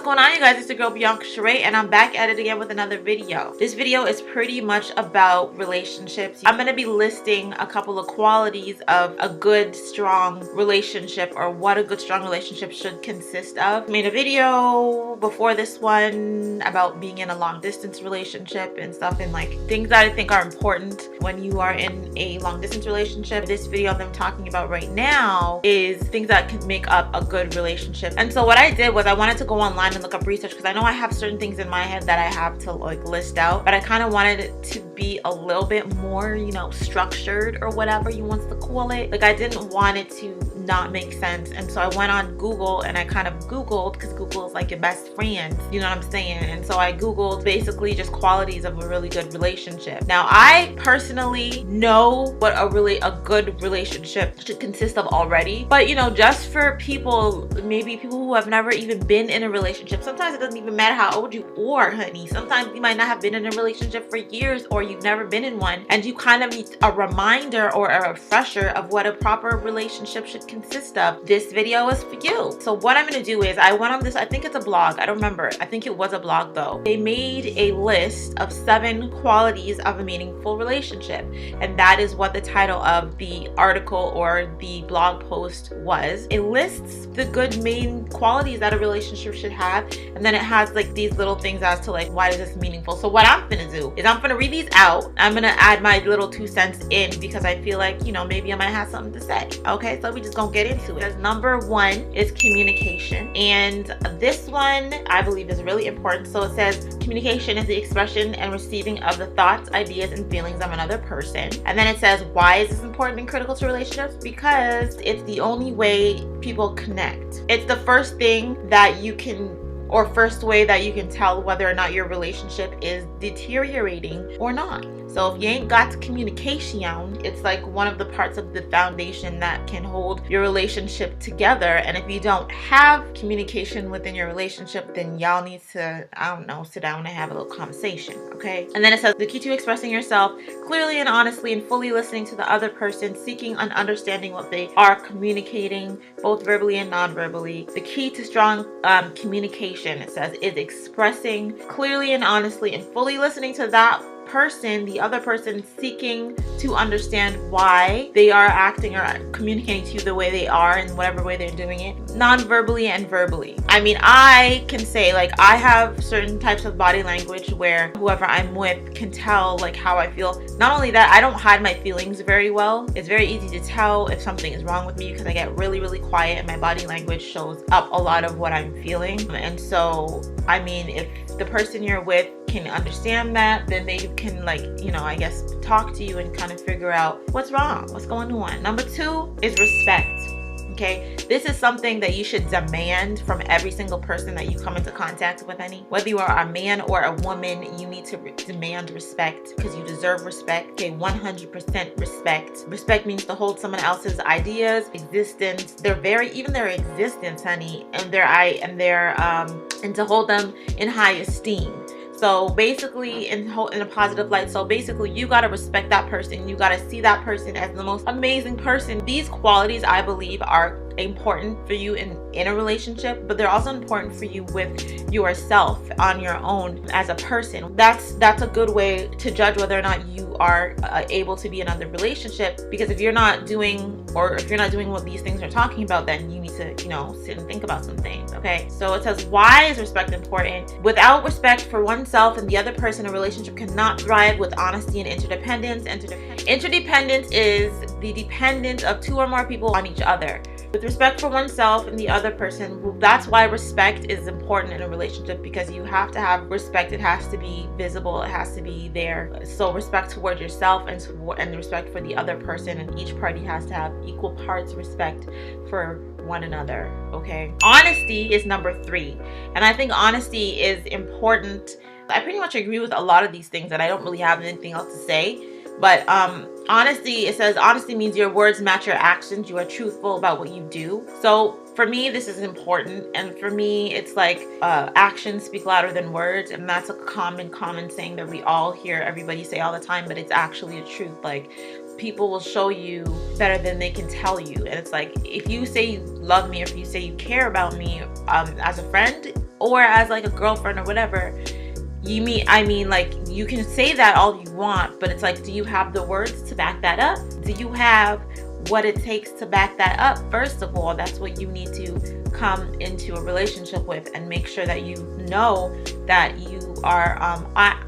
going on, you guys? It's the girl Bianca-Sharaé, and I'm back at it again with another video. This video is pretty much about relationships. I'm going to be listing a couple of qualities of a good, strong relationship, or what a good, strong relationship should consist of. I made a video before this one about being in a long distance relationship and stuff, and like things that I think are important when you are in a long distance relationship. This video that I'm talking about right now is things that can make up a good relationship. And so what I did was I wanted to go online and look up research, because I know I have certain things in my head that I have to like list out, but I kind of wanted it to be a little bit more, you know, structured, or whatever you want to call it. Like, I didn't want it to not make sense. And so I went on Google and I kind of Googled, because Google is like your best friend, you know what I'm saying? And so I Googled basically just qualities of a really good relationship. Now, I personally know what a good relationship should consist of already, but you know, just for people, maybe people who have never even been in a relationship, sometimes it doesn't even matter how old you are, honey. Sometimes you might not have been in a relationship for years, or you've never been in one, and you kind of need a reminder or a refresher of what a proper relationship should consist of. This video is for you. So what I'm going to do is, I went on this, I think it's a blog, I don't remember, I think it was a blog though. They made a list of 7 qualities of a meaningful relationship, and that is what the title of the article or the blog post was. It lists the good main qualities that a relationship should have, and then it has like these little things as to like, why is this meaningful? So what I'm gonna do is I'm gonna read these out. I'm gonna add my little 2 cents in, because I feel like, you know, maybe I might have something to say. Okay, so we just gonna get into it. Number 1 is communication, and this one I believe is really important. So it says communication is the expression and receiving of the thoughts, ideas, and feelings of another person. And then it says, why is this important and critical to relationships? Because it's the only way people connect. It's the first thing that you can, or first way that you can tell whether or not your relationship is deteriorating or not. So if you ain't got communication, it's like one of the parts of the foundation that can hold your relationship together. And if you don't have communication within your relationship, then y'all need to, I don't know, sit down and have a little conversation, okay? And then it says, the key to expressing yourself clearly and honestly, and fully listening to the other person, seeking and understanding what they are communicating, both verbally and non-verbally. The key to strong communication, it says, is expressing clearly and honestly and fully listening to that person, the other person, seeking to understand why they are acting or communicating to you the way they are, in whatever way they're doing it, non-verbally and verbally. I mean, I can say, like, I have certain types of body language where whoever I'm with can tell like how I feel. Not only that, I don't hide my feelings very well. It's very easy to tell if something is wrong with me, because I get really, really quiet and my body language shows up a lot of what I'm feeling. And so, I mean, if the person you're with can understand that, then they can, like, you know, I guess talk to you and kind of figure out what's wrong, what's going on. Number 2 is respect. Okay, this is something that you should demand from every single person that you come into contact with, honey. Whether you are a man or a woman, you need to demand respect, because you deserve respect. Okay, 100% respect. Respect means to hold someone else's ideas, existence, even their existence, honey, and and to hold them in high esteem. So basically, in a positive light. So basically, you gotta respect that person. You gotta see that person as the most amazing person. These qualities, I believe, are important for you in a relationship, but they're also important for you with yourself on your own as a person. That's a good way to judge whether or not you are able to be in another relationship, because if you're not doing what these things are talking about, then you need to, you know, sit and think about some things. Okay, so it says, why is respect important? Without respect for oneself and the other person, a relationship cannot thrive with honesty and interdependence. Interdependence is the dependence of 2 or more people on each other. With respect for oneself and the other person, that's why respect is important in a relationship, because you have to have respect. It has to be visible, it has to be there. So respect towards yourself and respect for the other person, and each party has to have equal parts respect for one another. Okay, honesty is number 3, and I think honesty is important. I pretty much agree with a lot of these things, and I don't really have anything else to say. But honesty, it says, honesty means your words match your actions. You are truthful about what you do. So for me, this is important. And for me, it's like actions speak louder than words. And that's a common saying that we all hear everybody say all the time, but it's actually a truth. Like, people will show you better than they can tell you. And it's like, if you say you love me, or if you say you care about me as a friend, or as like a girlfriend or whatever, I mean, like, you can say that all you want, but it's like, do you have the words to back that up? Do you have what it takes to back that up? First of all, that's what you need to come into a relationship with, and make sure that you know that you are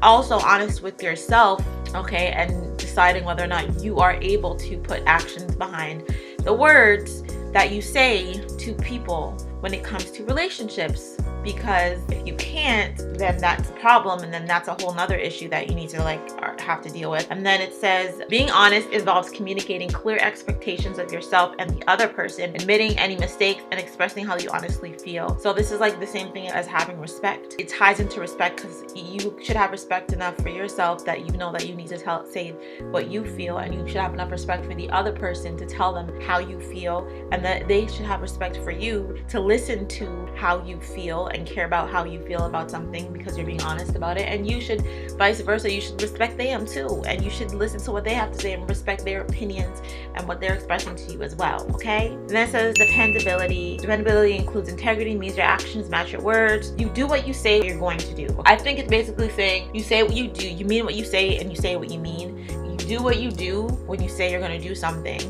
also honest with yourself, okay, and deciding whether or not you are able to put actions behind the words that you say to people when it comes to relationships. Because if you can't, then that's a problem, and then that's a whole nother issue that you need to like have to deal with. And then it says, being honest involves communicating clear expectations of yourself and the other person, admitting any mistakes, and expressing how you honestly feel. So this is like the same thing as having respect. It ties into respect, because you should have respect enough for yourself that you know that you need to say what you feel, and you should have enough respect for the other person to tell them how you feel, and that they should have respect for you to listen to how you feel and care about how you feel about something, because you're being honest about it. And you should, vice versa, you should respect them too, and you should listen to what they have to say and respect their opinions and what they're expressing to you as well, okay? And then it says dependability. Dependability includes integrity, means your actions match your words. You do what you say you're going to do. I think it's basically saying you say what you do, you mean what you say, and you say what you mean. You do what you do. When you say you're going to do something,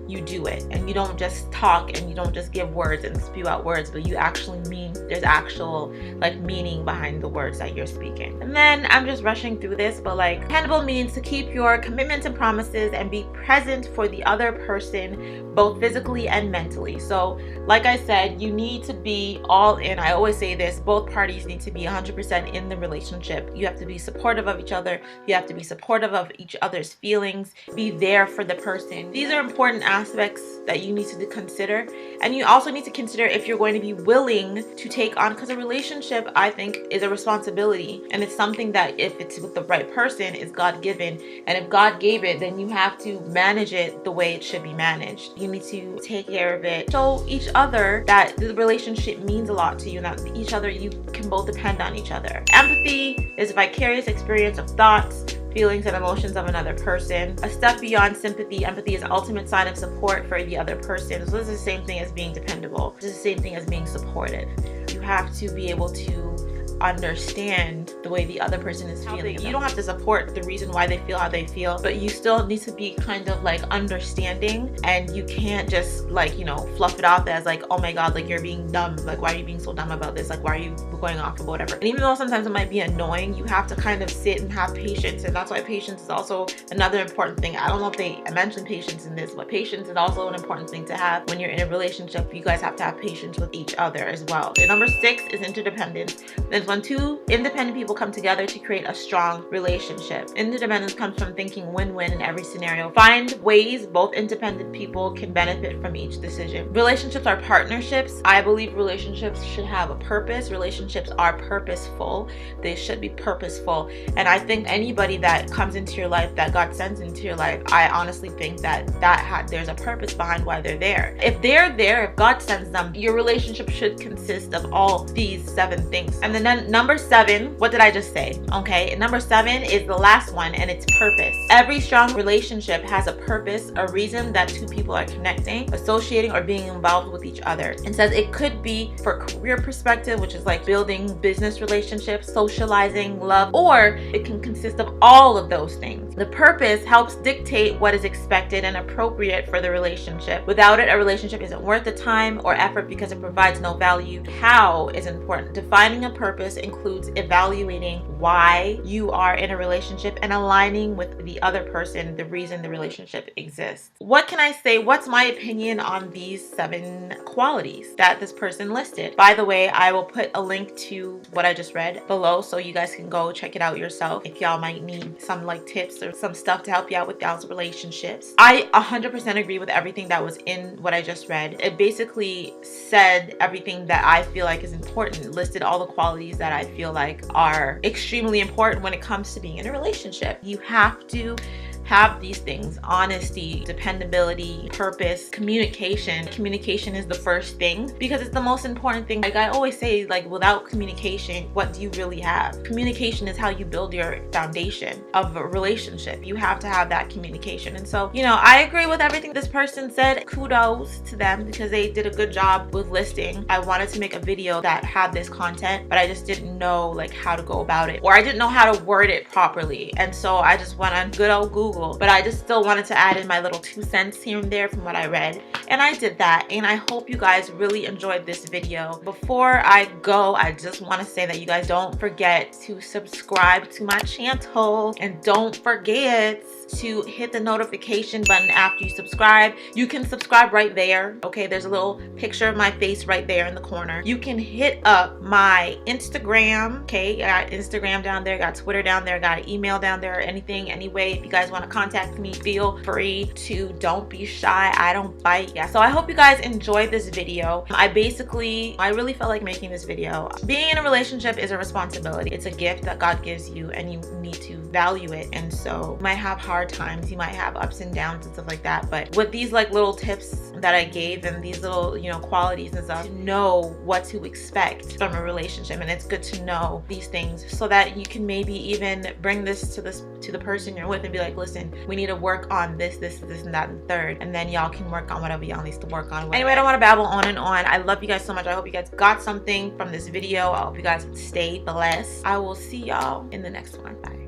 you do it, and you don't just talk, and you don't just give words and spew out words, but you actually mean, there's actual like meaning behind the words that you're speaking. And then I'm just rushing through this, but like, dependable means to keep your commitments and promises and be present for the other person, both physically and mentally. So like I said, you need to be all in. I always say this, both parties need to be 100% in the relationship. You have to be supportive of each other. You have to be supportive of each other's feelings. Be there for the person. These are important aspects that you need to consider. And you also need to consider if you're going to be willing to take on, because a relationship, I think, is a responsibility, and it's something that, if it's with the right person, is God-given. And if God gave it, then you have to manage it the way it should be managed. You need to take care of it, show each other that the relationship means a lot to you, and that each other, you can both depend on each other. Empathy is a vicarious experience of thoughts, feelings, and emotions of another person. A step beyond sympathy, empathy is the ultimate sign of support for the other person. So this is the same thing as being dependable. This is the same thing as being supportive. You have to be able to understand the way the other person is feeling. You don't have to support the reason why they feel how they feel, but you still need to be kind of like understanding, and you can't just like, you know, fluff it off as like, oh my god, like you're being dumb, like why are you being so dumb about this, like why are you going off or whatever. And even though sometimes it might be annoying, you have to kind of sit and have patience, and that's why patience is also another important thing. I don't know if I mentioned patience in this, but patience is also an important thing to have when you're in a relationship. You guys have to have patience with each other as well. And number 6 is interdependence. Then when two independent people come together to create a strong relationship. Interdependence comes from thinking win-win in every scenario. Find ways both independent people can benefit from each decision. Relationships are partnerships. I believe relationships should have a purpose. Relationships are purposeful. They should be purposeful. And I think anybody that comes into your life, that God sends into your life, I honestly think that there's a purpose behind why they're there. If they're there, if God sends them, your relationship should consist of all these 7 things. And then number 7, what did I just say? Okay, number 7 is the last one, and it's purpose. Every strong relationship has a purpose, a reason that 2 people are connecting, associating, or being involved with each other. It says it could be for career perspective, which is like building business relationships, socializing, love, or it can consist of all of those things. The purpose helps dictate what is expected and appropriate for the relationship. Without it, a relationship isn't worth the time or effort because it provides no value. How is important. Defining a purpose includes evaluating why you are in a relationship and aligning with the other person, the reason the relationship exists. What can I say? What's my opinion on these 7 qualities that this person listed? By the way, I will put a link to what I just read below so you guys can go check it out yourself if y'all might need some like tips or some stuff to help you out with y'all's relationships. I 100% agree with everything that was in what I just read. It basically said everything that I feel like is important. It listed all the qualities that I feel like are extremely important when it comes to being in a relationship. You have to have these things: honesty, dependability, purpose, communication. Communication is the first thing because it's the most important thing. Like I always say, like without communication, what do you really have? Communication is how you build your foundation of a relationship. You have to have that communication. And so, you know, I agree with everything this person said. Kudos to them because they did a good job with listing. I wanted to make a video that had this content, but I just didn't know like how to go about it, or I didn't know how to word it properly. And so I just went on good old Google, but I just still wanted to add in my little 2 cents here and there from what I read. And I did that. And I hope you guys really enjoyed this video. Before I go, I just want to say that you guys don't forget to subscribe to my channel, and don't forget to hit the notification button after you subscribe. You can subscribe right there. Okay, there's a little picture of my face right there in the corner. You can hit up my Instagram. Okay, I got Instagram down there, got Twitter down there, got an email down there, or anything, anyway. If you guys want to contact me, feel free to. Don't be shy. I don't bite. Yeah, so I hope you guys enjoyed this video. I really felt like making this video. Being in a relationship is a responsibility. It's a gift that God gives you, and you need to value it. And so you might have hard times, you might have ups and downs and stuff like that, but with these like little tips that I gave and these little, you know, qualities and stuff, to know what to expect from a relationship. And it's good to know these things so that you can maybe even bring this to the person you're with and be like, listen, we need to work on this and that and third, and then y'all can work on whatever y'all needs to work on. Anyway, I don't want to babble on and on. I love you guys so much. I hope you guys got something from this video. I hope you guys stay blessed. I will see y'all in the next one. Bye.